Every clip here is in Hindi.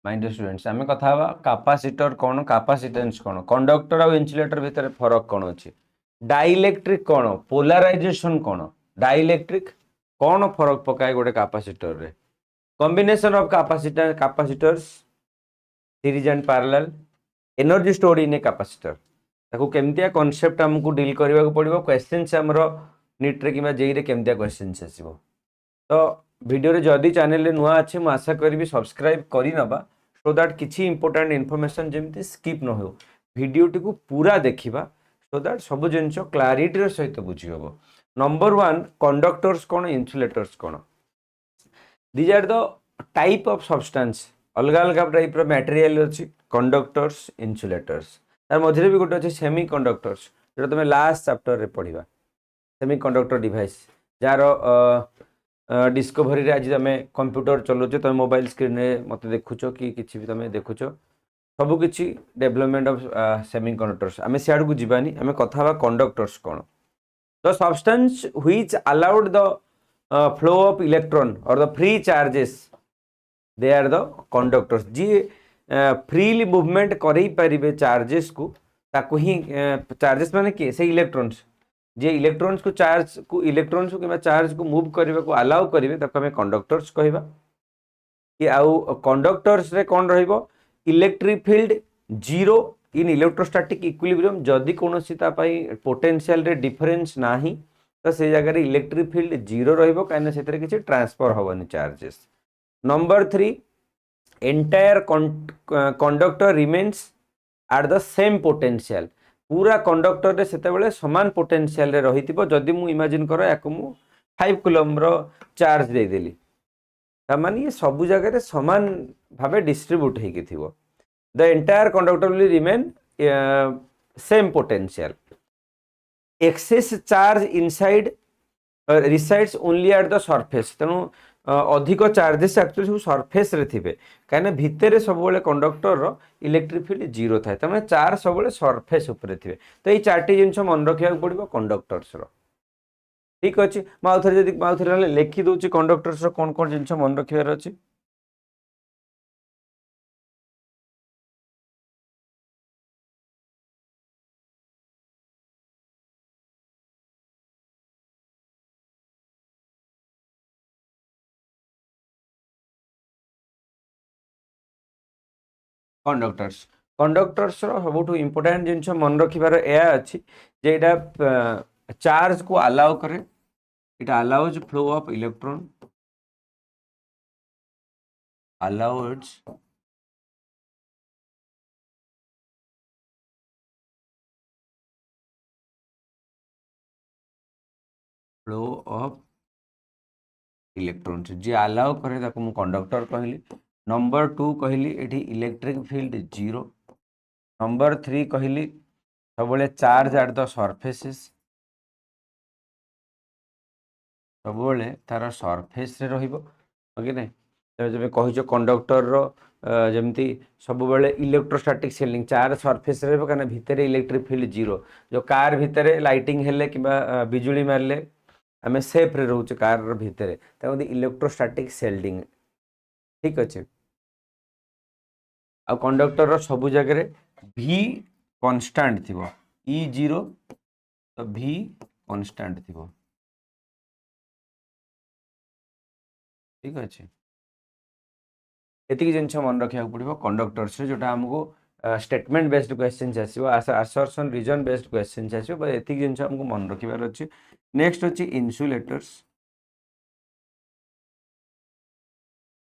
माइंड स्टूडेंट्स आम कथा कैपेसिटर कौन कैपेसिटेंस कौन कंडक्टर और इन्सुलेटर भितर फरक कौन अच्छी डाइलेक्ट्रिक कौन पोलराइजेशन कौन डाइलेक्ट्रिक कौन फरक पकाए गोटे कैपेसिटर रे combination of capacitor capacitors series and parallel energy stored in a capacitor ताको केमतिया कांसेप्ट हमको डील करबा को पड़िबो क्वेश्चंस हमरो नीट रे किबा जेई रे केमतिया क्वेश्चंस आसीबो तो वीडियो रे जदी चैनल रे नुआ अच्छे मैं आशा करी सब्सक्राइब करी नबा सो दैट किछि इंपोर्टेंट इन्फॉर्मेशन जेमती स्किप न हो वीडियो टी को पूरा देखिबा सो दैट सब जिनस क्लैरिटी रो सहित बुझी हबो नंबर 1 कंडक्टर्स कोन इन्सुलेटर्स कोन these are the type of substance अलग अलग टाइप रो मटेरियल अछि कंडक्टर्स इन्सुलेटर्स तार मझरे भी गोटे अछि सेमी कंडक्टर्स जो तुम लास्ट चैप्टर रे पढ़िबा सेमी कंडक्टर डिवाइस जार डिस्कवरी रे आज आम कंप्यूटर चलाउचे तुम मोबाइल स्क्रीन में मत देखुच कि किसी भी तुम देखुच सब किसी डेवलपमेंट ऑफ सेमी कंडक्टर्स आम सियाड़ को जीवानी आम कथा कंडक्टर्स कौन the substance which allowed the flow of electron और the free charges they are the conductors जी फ्रीली मूवमेंट करें पारे चार्जेस को ताकू ही चार्जेस माने किए से इलेक्ट्रॉन्स जे इलेक्ट्रॉन्स को चार्ज को इलेक्ट्रॉन्स को किबा चार्ज को मूव करबा को अलाउ करिवे ताको हमें कंडक्टर्स कहबा कि आउ कंडक्टर्स रे कोन रहइबो electric field zero in electrostatic equilibrium जदि कोनोसी ता पई पोटेंशियल रे डिफरेंस नाही तो से जगह रे इलेक्ट्रिक फील्ड जीरो रहइबो काने सेतरे किछि ट्रांसफर होबनी charges number 3 entire conductor remains at the same potential पूरा कंडक्टर रे सेते बेले समान पोटेंशियल रे रहितिबो जदि मु इमेजिन करो याको मु 5 कूलम रो चार्ज दे देली त माने ये सब जगह रे समान भाबे डिस्ट्रीब्यूट हे कि थिबो the entire conductor will remain same potential excess charge inside resides only at the surface तेणु अधिक चार्जेस एक्चुअली सब सरफेस रे थिबे कहीं भितर सब कंडक्टर रो इलेक्ट्रिक फील्ड जीरो थाए तमें चार्ज सब सरफेस उपरे थिबे तो ये चार्टी जिनस मन रखा पड़ो कंडक्टर्स रो ठीक अच्छे मुझे लिखी दूसरी कंडक्टर्स रो कौन कौन जिनस मन रखार अच्छी कंडक्टर्स कंडक्टर्स सब इम्पोर्टाट जिनस मन रखार यह अच्छी जे चार्ज को अलाउ करे it allows flow of electron allows flow of electrons जी अलाउ करे ताको मु कंडक्टर कहली नंबर 2 कहली एठी इलेक्ट्रिक फील्ड जीरो नंबर 3 कहली सब चार्ज एट द सरफेसेस सब तार सरफेस रे रहिबो ओके नै जब कहियो कंडक्टर रो जमती सब इलेक्ट्रोस्टैटिक सेलिंग चार्ज सरफेस रे रहबो भितर इलेक्ट्रिक फील्ड जीरो जो कार भितर लाइटिंग हेले किबा बिजुली मारले आम सेफ रे रोचे कार भितर इलेक्ट्रोस्टैटिक सेल्डिंग ठीक अच्छे आ कंडक्टर रो सब जगह भी कांस्टेंट थिबो ई जीरो तो भी कांस्टेंट थिबो ठीक अच्छे एतिक जिनस मन रखा पड़ो कंडक्टर्स जोटा आमको स्टेटमेंट बेस्ड क्वेश्चन आसो आसर्शन रीजन बेस्ड क्वेश्चन आसो एतिक जिनस आमको मन रखार अच्छे नेक्स्ट अच्छी इन्सुलेटर्स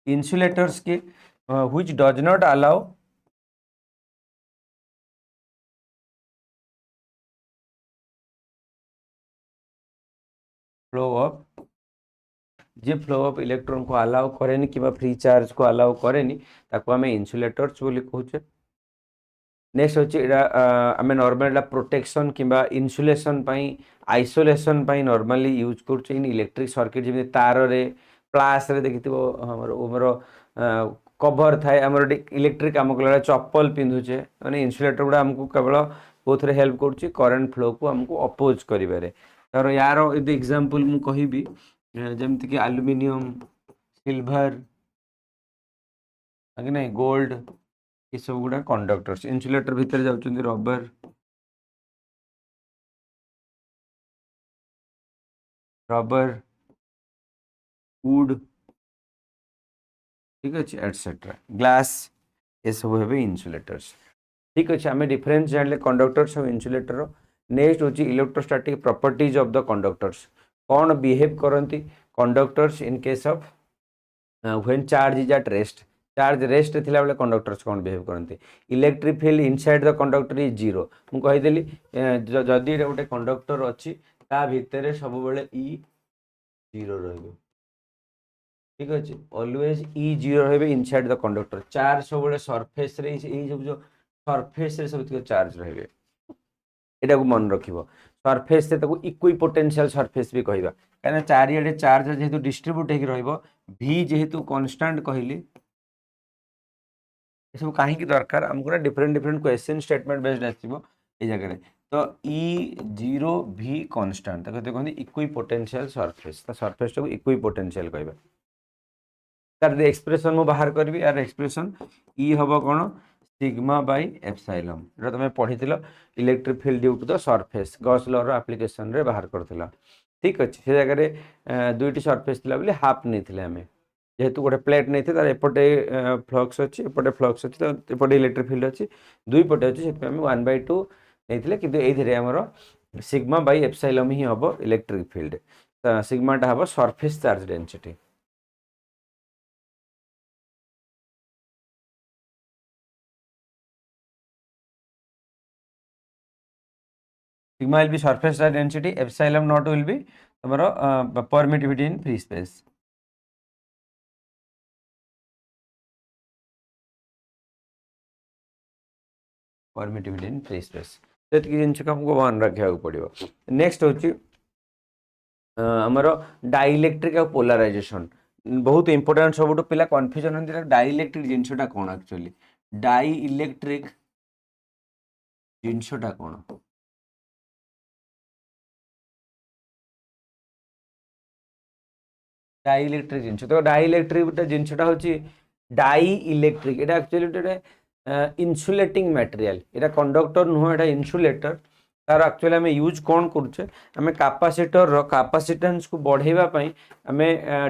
insulators के which does not allow flow of J flow of electron को अलाउ करेनी कि फ्री चार्ज को अलाउ करेनी ताको हमें इन्सुलेटर्स बोली कहूचे नेक्स्ट होची आम नॉर्मल प्रोटेक्शन किंबा इन्सुलेशन पाई आइसोलेशन पाई नॉर्मली यूज करछे इन इलेक्ट्रिक सर्किट जेमि तार रे प्लास रे देखिथिबो हमर कवर थाए आमर इलेक्ट्रिक आम कला चप्पल पिंधुचे माने इन्सुलेटर गुड़ा आमको केवल कोथरे हेल्प करुच्ची करंट फ्लो को आमको अपोज करिबारे तर यार यदि एग्जांपल मु कहिबी जेमति कि एल्युमिनियम सिल्वर कि नहीं गोल्ड ये सब गुड़ा कंडक्टर्स इन्सुलेटर भितर जाउछन्ती रबर वुड ठीक अच्छे एटसेट्रा ग्लास ये सब हे इन्सुलेटर्स ठीक अच्छे आम डिफरेन्स जानले कंडक्टर्स और इन्सुलेटर नेक्स्ट हूँ electrostatic properties of the conductors कौन बिहेव करती conductors in case of when charge is at rest charge rest थिला बेले कंडक्टर्स कौन बिहेव करती electric field inside the conductor is zero मु कहीदेली जदि गोटे कंडक्टर अच्छी ता भितर सब बेले ई जीरो रहिबो ठीक अच्छे ऑलवेज ई जीरो रहे इनसाइड द कंडक्टर चार्ज सब सरफेस रे सब जो सरफेस रे सब चार्ज रहे एटा को मन रखिबो सरफेस से ताको इक्विपोटेंशियल सरफेस भी कहबा कहना चारियाडे चार्ज जेहेतु डिस्ट्रीब्यूट हेकि रहिबो v जेहेतु कांस्टेंट कहली ये सब काहे की दरकार हमको different different question statement based आसीबो ए जगह रे तो ई जीरो v कांस्टेंट ताको कहते इक्विपोटेंशियल सरफेस ता सरफेस को इक्विपोटेंशियल कहबा तार एक्सप्रेशन मु बाहर करबी यार एक्सप्रेशन ई हबो कोन सिग्मा बाय एप्सिलॉन जो तुम पढ़ी electric field due to the surface Gauss law रो एप्लीकेशन रे बाहर करथिला ठीक अच्छे से जगह दुईटी सरफेस थिला बोली हाफ नहीं आम जेहेतु गोटे प्लेट नहीं तार एपटे फ्लक्स अच्छी एपटे फ्लक्स अच्छी तो एपटे इलेक्ट्रिक फील्ड अच्छी दुई पटे अच्छी से 1/2 नहीं कि ये आमर सिग्मा बाय एप्सिलॉन ही हम इलेक्ट्रिक फील्ड सिग्माटा हम surface charge density sigma will be surface charge density epsilon naught will be तुम्हारा permittivity in free space permittivity in free space तो ये जिनस को हमको मान रखा पड़ो नेक्स्ट हूँ आमर डाइलेक्ट्रिक और पोलराइजेशन बहुत इंपोर्टेंट सब पिला कन्फ्यूजन होती डाइलेक्ट्रिक जिनसटा कौन एक्चुअली डाइलेक्ट्रिक जिनसटा कौन डाइलेक्ट्रिक जिनस तो डाइलेक्ट्रिक जिनसटा हूँ डाई इलेक्ट्रिक एटा एक्चुअली गोटे इन्सुलेटिंग मटेरियल एटा कंडक्टर नुह एटा इन्सुलेटर तार एक्चुअली आम यूज कौन करुचे आम कैपेसिटर कैपेसिटेंस को बढ़ाई आम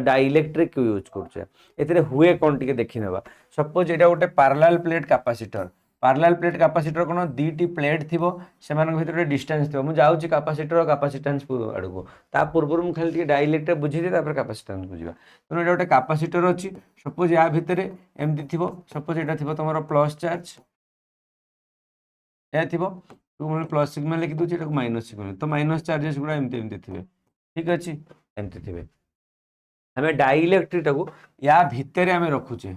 डाइलेक्ट्रिक यूज करुचे ए हुए कौन टी देखी ना सपोज यहाँ गोटे parallel plate capacitor parallel plate capacitor कौन दीटी प्लेट थी से भर डिस्टेंस थी मुझे जाऊँगी कैपेसिटर और कैपेसिटेंस आड़ को पूर्व मुझे खाली डाइलेक्ट्रिक बुझे कैपेसिटेंस बुझा तेणु ये गोटे कैपेसिटर अच्छी सपोज या भितर एमती थी सपोज यहाँ थी तुम प्लस चार्ज यह थी तू प्लस सिग्मा लिखी दूसरी माइनस सिग्मा तो माइनस चार्जेस गुड़ा एमती एमती थे ठीक अच्छे एमती थे आम डाइलेक्ट्रिक या भितर आम रखुचे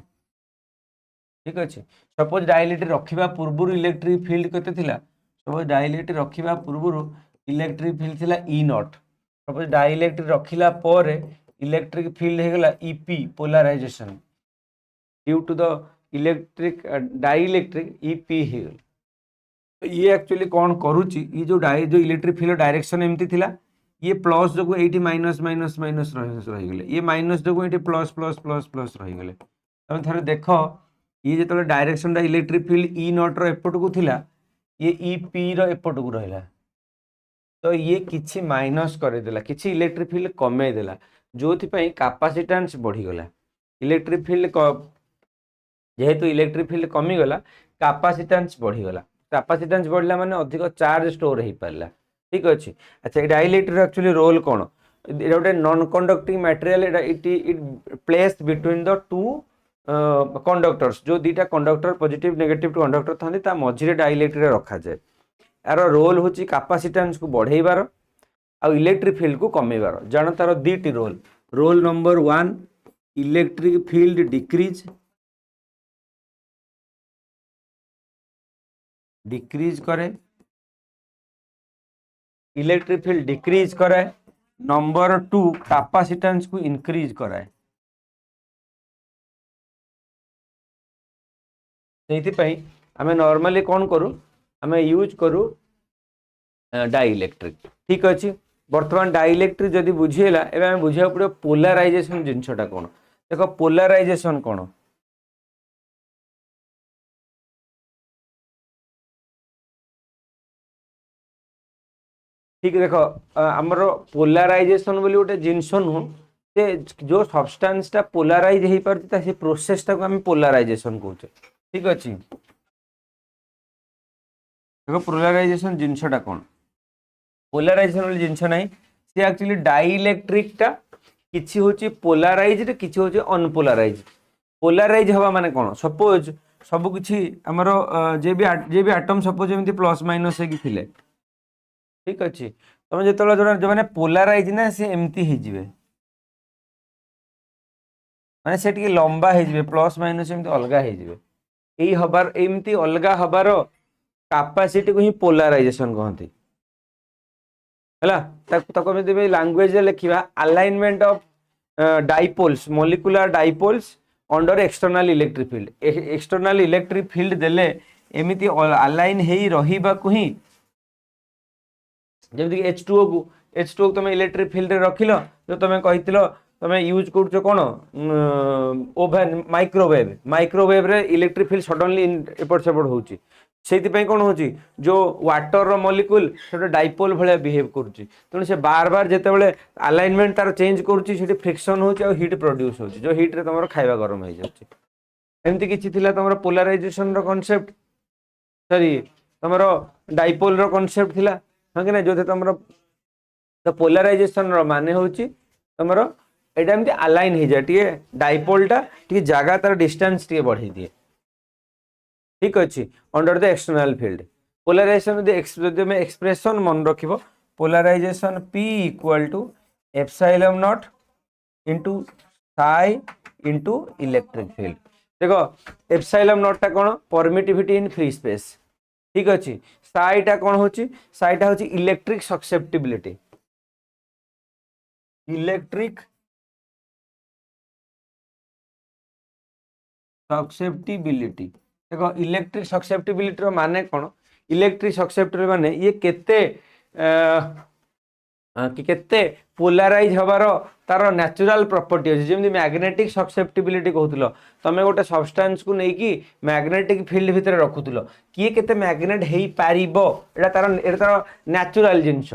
ठीक अच्छे सपोज डाइलेक्ट्रिक रखा पूर्व इलेक्ट्रिक फील्ड केते थिला सपोज डाइलेक्ट्रिक रखा पूर्व इलेक्ट्रिक फील्ड थिला ई नॉट सपोज डाइलेक्ट्रिक रखिला पर इलेक्ट्रिक फील्ड हो गला EP polarization due to the electric dielectric EP हो गला तो ये एक्चुअली कौन करुच्ची ये जो इलेक्ट्रिक फील्ड डायरेक्शन एमती थिला ये प्लस जो ये माइनस माइनस माइनस रहीगले ये माइनस जो ये प्लस प्लस प्लस प्लस रहीगले तुम थे देख ये जो direction electric field E naught एपट को थिला ये ई पी एपट को रहा तो ये किसी माइनस करदेला किसी इलेक्ट्रिक फील्ड कमेदेला जो कैपेसिटेंस बढ़ीगला इलेक्ट्रिक फील्ड जेहेतु इलेक्ट्रिक फील्ड कमीगला कैपेसिटेंस बढ़ीगला कैपेसिटेंस बढ़ला माने अधिक चार्ज स्टोर हो पारा ठीक अच्छे अच्छा डाइलेक्ट्रिक एक्चुअली रोल कौन ये गोटे non conducting material it place between the two conductors जो दीटा कंडक्टर पॉजिटिव नेगेटिव कंडक्टर था मझे डाइलेक्ट्रिक रखा जाए यार रोल हूँ कैपेसिटेंस को बढ़ेबार आ इलेक्ट्रिक फील्ड को कमेबार जान तार दीटी rule rule number 1 electric field decrease करे इलेक्ट्रिक फील्ड डिक्रीज करे नंबर 2 कैपेसिटेंस को इंक्रीज कराए आम नॉर्मली कौन करूँ आम यूज करूँ डाइलेक्ट्रिक ठीक अच्छे बर्तमान डाइलेक्ट्रिक जदि बुझीला एवं बुझा पड़ो पोलराइजेशन जिनसटा कौन देख पोलराइजेशन कौन ठीक देख आमर पोलाराइजेशन बोली गोटे जिनस नुह से जो सब्सटेंस टा पोलाराइज हो पारे से प्रोसेस टाक आम पोलाराइजेशन कहचे। ठीक अच्छे देखो पोलाराइजेशन जिनसटा कौन पोलाराइजेशन वाली जिनस ना सी एक्चुअली डाइइलेक्ट्रिक टा किछि होची पोलाराइज्ड किछि होची अनपोलाराइज्ड। पोलाराइज हवा माने कौन सपोज सब किछि हमर जे भी एटम सपोज एमती प्लस माइनस हेकि थिले। ठीक अच्छे तुम जो जो मैंने पोलाराइज ना सी एमती हो माने से टिके लंबा हो प्लस माइनस एमती अलग हो हबार एमती अलग हबार कैपेसिटी को ही पोलाराइजेशन कहते है। लैंग्वेज लिखा alignment of dipoles molecular dipoles under external electric field. External electric field देले एमती अलाइन हो रहा ही जमीक H2O को H2O तुम इलेक्ट्रिक फील्ड रे रखिल जो तुम कही तुम यूज कर कौन ओभन माइक्रोवेव रे इलेक्ट्रिक फील्ड सडनली एपट सेपट होची से कौन हो जो वाटर मॉलिक्यूल से डाइपोल भाया बिहेव करुच्ची तेणु से बार बार जिते अलाइनमेंट तार चेंज करुच्ची फ्रिक्शन हो हीट प्रोड्यूस हो जो हीट रे तुम खाଇବା गरम हो जाए। एमती किसी तुम पोलाराइजेशन कॉन्सेप्ट सॉरी तुम डाइपोल रो कॉन्सेप्ट थिला हाँ कि ना जो तुम तो पोलाराइजेशन माने हूँ तुम एटा एमती अलाइन हो जाए टे डाइपोलटा टे जगह तार डिस्टेंस टे बढ़े दिए। ठीक अच्छे under the external field polarization जो एक्सप्रेशन मन रख polarization P equal to epsilon naught into psi into electric field. देखो एप्सिलॉन नॉट टा कौन परमिटिविटी इन फ्री स्पेस। ठीक अच्छे साइटा कौन होची साइटा होची इलेक्ट्रिक सक्सेप्टिबिलिटी इलेक्ट्रिक सक्सेप्टिबिलिटी। देखो इलेक्ट्रिक सक्सेप्टिबिलिटी माने कौन इलेक्ट्रिक सक्सेप्टिबिलिटी माने ये केते केते पोलाराइज हबार तार नेचुरल प्रॉपर्टी अछि जेमि मैग्नेटिक सक्सेप्टिबिलिटी कहउतलो तमे गोटे सब्सटेंस को नै कि मैग्नेटिक फील्ड भितर रखुतलो किए केते मैग्नेट हेई पारिबो एटा तार नेचुरल जिंस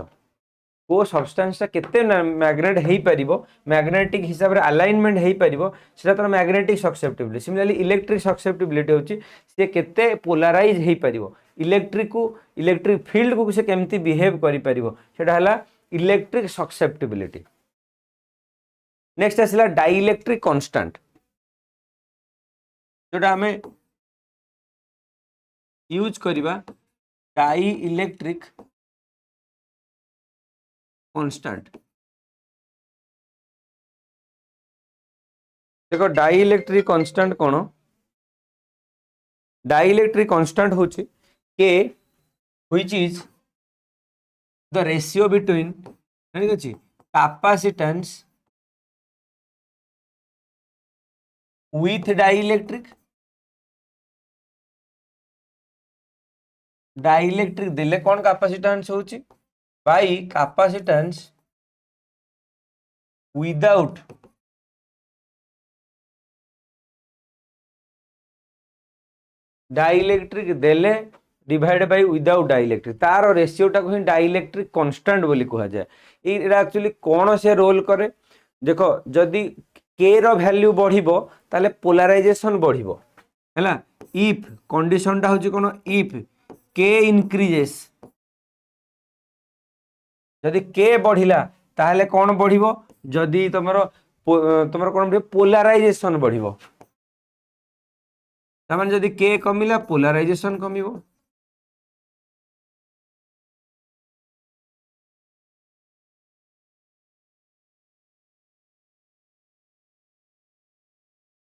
को सब्सटेंस केते मैग्नेट हेई पारिबो मैग्नेटिक हिसाब रे अलाइनमेंट हेई पारिबो सेटा तार मैग्नेटिक सक्सेप्टिबिलिटी। सिमिलरली इलेक्ट्रिक सक्सेप्टिबिलिटी होची से केते पोलाराइज हेई पारिबो इलेक्ट्रिक फील्ड को से केमती बिहेव करि पारिबो सेटा हला इलेक्ट्रिक सक्सेप्टिबिलिटी। नेक्स्ट आसला डाइइलेक्ट्रिक कांस्टेंट जोटा हमें यूज करिबा डाइइलेक्ट्रिक कांस्टेंट। देखो डाइइलेक्ट्रिक कांस्टेंट कौन डाइइलेक्ट्रिक कांस्टेंट होची के which is the ratio between ठीक अछि कैपेसिटेंस विथ डाइइलेक्ट्रिक देले कौन कैपेसिटेंस होची बाई कैपेसिटेंस विदाउट डाइइलेक्ट्रिक देले डिवाइड बाय विदाउट डाइइलेक्ट्रिक तार रेशियोटा को ही डाइइलेक्ट्रिक कांस्टेंट बोली कहा जाए। ये एक्चुअली कौन से रोल करे देखो जदि के रो वैल्यू बढ़िबो ताले पोलराइजेशन बढ़िबो हैला इफ कंडीशन टा होची कोन इफ के इंक्रीजेस जदि के बढ़िला ताहले कौन बढ़िबो जदि तुमरो तुमरो कौन बढ़िबो पोलराइजेशन बढ़िबो तामान जदि के कमिला पोलराइजेशन कमिबो।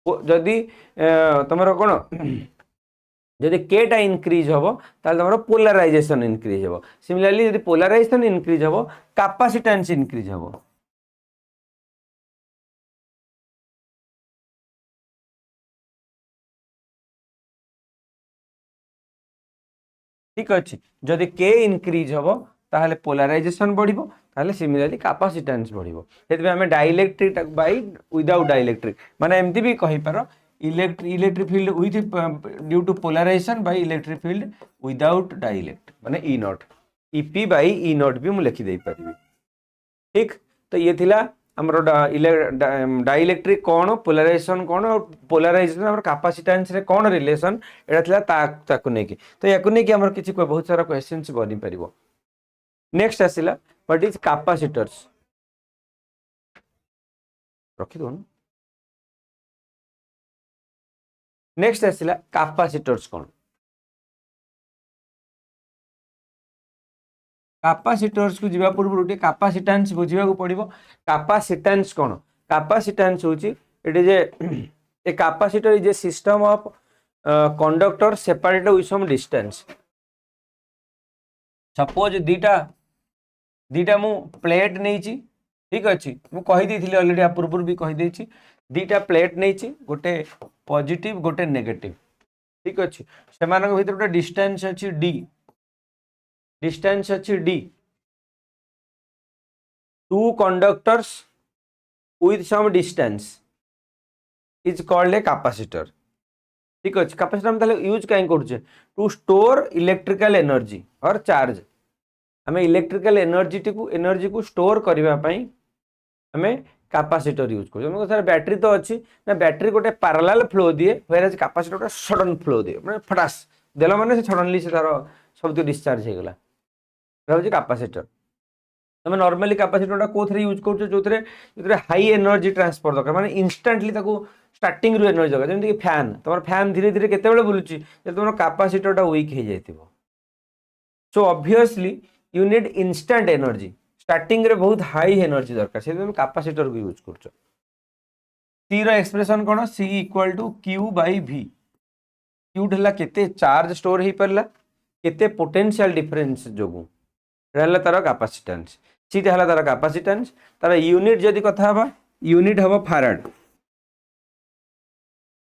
जदि तुमरो कौन जदि केटा इनक्रीज हम ताल तुम पोलराइजेशन इनक्रीज हम। सिमिलरली जदि पोलराइजेशन इनक्रीज हम कैपेसिटेंस इनक्रीज हम। ठीक अच्छे जदि के इनक्रीज हम ताहले पोलराइजेशन बढ़िबो ताहले सिमिलरली कैपेसिटेंस बढ़िबो। सेतबे हमें डाइइलेक्ट्रिक बाय विदाउट डाइइलेक्ट्रिक माने एमती भी कहि पारो electric field with due to polarization by electric field without dielectric माने E naught. Ep by E naught भी मुझे लिखिदे पारि। ठीक, तो ये थिला हमरो डाइलेक्ट्रिक कौन, पोलराइजेशन कौन और पोलराइजेशन और कैपेसिटेंस रे कौन रिलेशन एटा थिला ताकु नेकी। तो याकु नेकी हमर किछि बहुत सारा क्वेश्चंस बनि परिबो। नेक्स्ट आसिला व्हाट इज कैपेसिटर्स, रखि दोन। नेक्स्ट आसिला कैपेसिटर्स कौन, कैपेसिटर्स को जीवा पूर्व गोटे कैपेसिटेंस बुझिबा को पड़िबो। कैपेसिटेंस कौन, कैपेसिटेंस होची it is a capacitor is a system of conductor separated with some distance. Suppose दीटा मु प्लेट नहीं, ठीक अच्छे मुझे कहीदी अलरेडी आ पूर्व भी कहीदे, दीटा प्लेट नहीं, गोटे पॉजिटिव गोटे नेगेटिव, ठीक अच्छे से भर गोटे डिस्टेंस अच्छी डी, डिस्टेंस अच्छी D, two conductors with some distance is called a capacitor। ठीक अच्छे कैपेसिटर हम ताले यूज कहीं करूचे टू स्टोर इलेक्ट्रिकल एनर्जी और चार्ज। हमें इलेक्ट्रिकल एनर्जी को स्टोर करबा पई हमें कैपेसिटर यूज करूँ। सर बैटरी तो अच्छी ना, बैटरी गोटे पैरेलल फ्लो दिए, व्हेयरएज कैपेसिटर गोटे सडन फ्लो दिए, माने फटास देला माने सडनली से तार सब डिस्चार्ज हो गला, होची कैपेसिटर। तुम नॉर्मली कैपेसिटर कोथरे यूज करूछ जो हाई एनर्जी ट्रांसफर दरकार, माने इंस्टेंटली ताको स्टार्टिंग रु एनर्जी दरकार। जेमति फैन, तुम फैन धीरे धीरे केते बेले बुलुची जब तुम कैपेसिटर वीक हो जाइतिबो। So obviously you need instant energy, starting रे बहुत हाई एनर्जी दरकार, से तुम कैपेसिटर को यूज करूछ। सी रो एक्सप्रेशन कोन, C equal to Q by V. Q ढला केते चार्ज स्टोर हो परला, केते पोटेंशियल डिफरेंस जोगु रहला तार कैपेसिटेंस। सीटा हला तार कैपेसिटेंस, तार यूनिट जदि कथा हबा यूनिट हबो फैराड,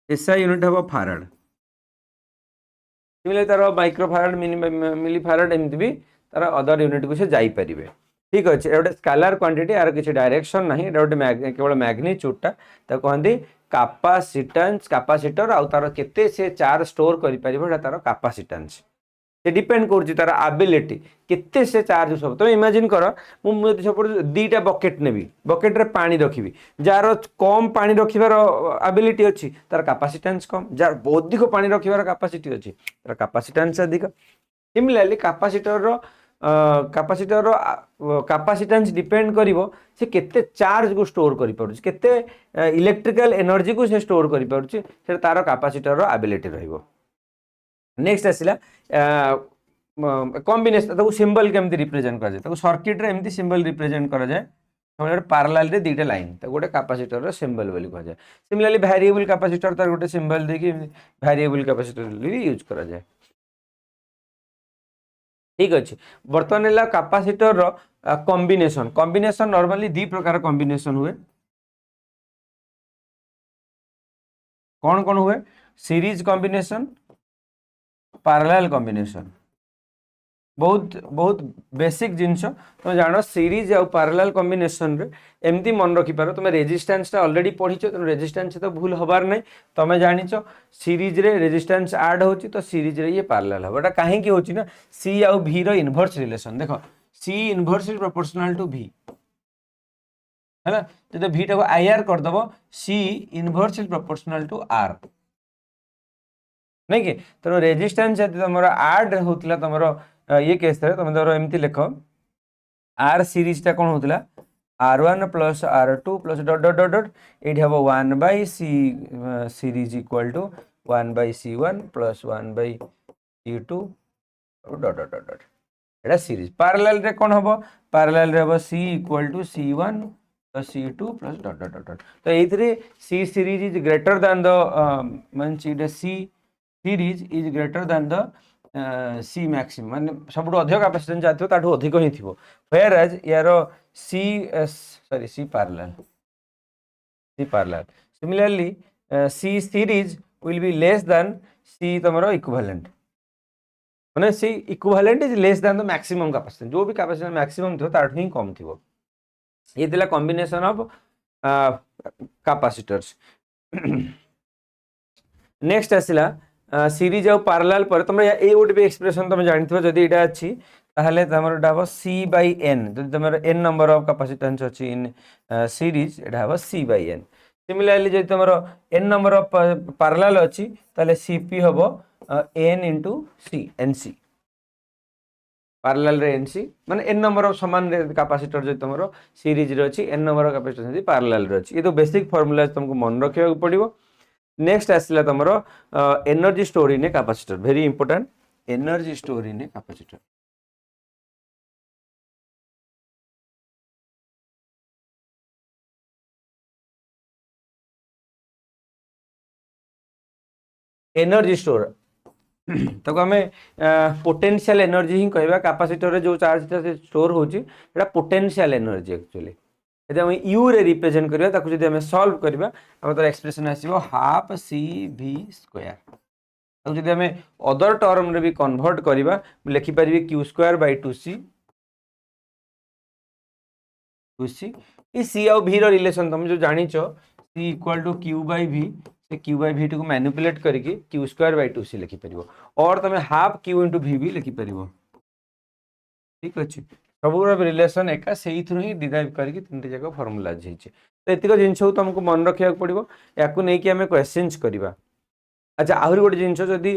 एसआई यूनिट हबो फैराड। सिमिलर तार माइक्रो फैराड, मिली फैराड, एमति भी तार अदर यूनिट को से जाई परिबे। ठीक अछि, एटा स्केलर क्वांटिटी, आर किछि डायरेक्शन नाही, एटा गोटे केवल मैग्नीट्यूड ता कहंदी कैपेसिटेंस। कैपेसिटर आ तार केते से चार्ज स्टोर करि परिबो एटा तार कैपेसिटेंस। से डिपेंड कर तार एबिलिटी केते से चार्ज सब। तुम इमेजिन कर मुझे सपोज दीटा बकेट नेबी, बकेट रे पानी रखी, जार कम पानी रखिबार एबिलिटी अच्छी तार कैपेसिटेंस कम, जार अधिक पानी रखिबार कैपेसिटी अच्छी तार कैपेसिटेंस अधिक। सिमिलरली कैपेसिटर कैपेसिटेंस डिपेंड करिवो से केते चार्ज को स्टोर करि परुछि, केते इलेक्ट्रिकल एनर्जी को से स्टोर करि परुछि, से तार कैपेसिटर एबिलिटी रहिबो। नेक्स्ट आसिला कॉम्बिनेशन, ताको सिंबल केमती रिप्रेजेंट करा जाय, ताको सर्किट रे एमती सिंबल रिप्रेजेंट करा जाय। हमर पैरेलल रे दीटा लाइन ताको गोटे कैपेसिटर रो सिंबल बोली कहा जाय। सिमिलरली वेरिएबल कैपेसिटर तार गोटे सिंबल देकी वेरिएबल कैपेसिटर भी यूज करा जाय। ठीक अछि, वर्तमान एला कैपेसिटर रो कॉम्बिनेशन। कॉम्बिनेशन नॉर्मली दी प्रकार कॉम्बिनेशन हुए, कौन कौन हुए, सीरीज कॉम्बिनेशन, पैरेलल कॉम्बिनेशन। बहुत बहुत बेसिक जिनस तुम जान, सीरीज आ पैरेलल कॉम्बिनेशन रे एमती मन रखि पारो। तुम रेजिस्टेंस ता ऑलरेडी पढ़िछ, तुम रेजिस्टेंस तो भूल हबार नहीं। तुम जानिछ सीरीज रे रेजिस्टेंस ऐड होची तो सीरीज रे ये पैरेलल हो। एटा काहे की होची ना, सी आ v रो इनवर्स रिलेशन देखो, सी इनवर्सली प्रोपोर्शनल टू v है ना। जब v टा को ir कर दबो, सी इनवर्सली प्रोपोर्शनल टू r नहीं कि। तेणु रेजिस्टेंस जब तुम ऐड होतला तुमरो ये केस रे, तुम धरो एमती लिख आर सीरीज टा कौन होतला, r1 plus r2 plus dot dot dot dot, एठी हबो 1 by c series equal to 1 by c1 plus 1 by c2 dot dot dot dot. एटा सीरीज। पैरेलल रे कौन हबो, पैरेलल रे हबो c equal to c1 plus c2 plus dot dot dot. तो एथरे c series is greater than the means it c series is greater than the C maximum, माने सबुठ अधिक कैपेसिटेंस जाथिबो ताठो अधिक ही थिबो। वेयर एज यार C C parallel, similarly C series will be less than C तमरो इक्विवेलेंट, माने C equivalent is less than the maximum capacitance. जो भी कैपेसिटेंस मैक्सिमम थिबो ताठो ही कम थिबो। ये दिला कॉम्बिनेशन ऑफ कैपेसिटर्स। नेक्स्ट आसिला सीरीज आ पैरेलल पर तुम ये गोटे भी एक्सप्रेशन तुम जानथिबो, जदि एटा अछि ताहले तमर एटा हबो C बाय N जदि तमर N नंबर ऑफ कैपेसिटेंस अछि इन सीरीज एटा हबो C बाय N। सिमिलरली जदि तमर N नंबर ऑफ पैरेलल अछि ताहले Cp हबो N into C NC parallel रे NC माने N नंबर ऑफ समान कैपेसिटर जदि तमर सीरीज रे अछि N नंबर ऑफ कैपेसिटर जदि पैरेलल रे अछि। ये तो बेसिक फार्मूला तुमको मन रखिया पड़िबो। नेक्स्ट आसला तमर energy store in a capacitor very important energy store in a capacitor. Energy store तक आम पोटेंशियल एनर्जी ही कहवा कैपेसिटर रे जो चार्ज से स्टोर होची एटा पोटेंशियल एनर्जी एक्चुअली यदि हम यू रे रिप्रेजेंट करबा ताकू यदि हम सॉल्व करबा हम तार एक्सप्रेशन आसीबो हाफ सी वी स्क्वायर। ताकू यदि हम अदर टर्म रे भी कन्वर्ट करबा लिखि परिबे q square by 2c 2c ई c और v रो रिलेशन तुम जो जानि छ c equal to q by v से q बाय v को मैनिपुलेट करके q स्क्वायर बाय 2c लिखि परिबो और तमे हाफ q into v भी लिखि परिबो। ठीक अछि सब रिलेशन एका सेही थ्रू ही डिराइव करके तीन जगह फार्मूला जेछि तो एतिक जिंस तुमको मन रखिया पड़िबो याकू नै कि हमें क्वेश्चंस करबा। अच्छा आहरी गोटे जिंस जदि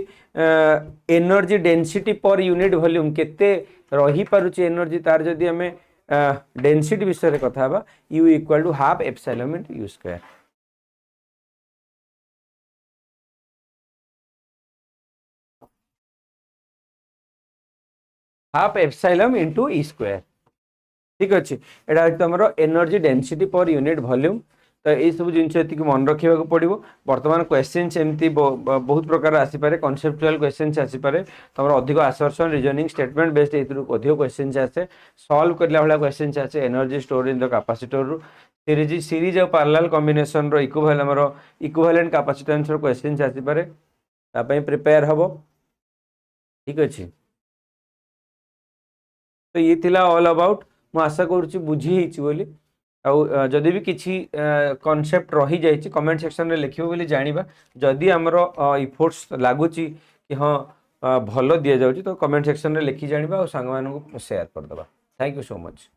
energy density per unit volume केते रही पारुची एनर्जी तार जदि हमें डेंसिटी विषय रे कथा बा u equal to half epsilon into u square. Half epsilon into e square. ठीक अच्छे एटा तुम energy density per unit volume तो ये सब जिनस मन रखा पड़ो। बर्तमान क्वेश्चन एमती बहुत प्रकार आसीपे कनसेप्चुअल क्वेश्चन आसीपे तुम अधिक आसर्शन रीजनिंग स्टेटमेंट बेस्ड अधिक क्वेश्चन आसे सॉल्व करला भाया क्वेश्चन आसे energy store in the capacitor रु सीरीज और पैरेलल कॉम्बिनेशन रो इक्विवेलेंट कैपेसिटेंस रो क्वेश्चन आसीपे तापई प्रिपेयर हबो। ठीक अच्छे तो ये थिला ऑल अबाउट मु आशा करूची बुझी हेची बोली आउ जदि भी किसी कॉन्सेप्ट रही जाइए कमेंट सेक्शन में लिखिबो बोली जानिबा जदि हमर इफोर्ट्स लागुची कि हाँ भल दि जाउची तो कमेंट सेक्शन में लिखि जानिबा और सांग मानू शेयर कर दबा। Thank you so much.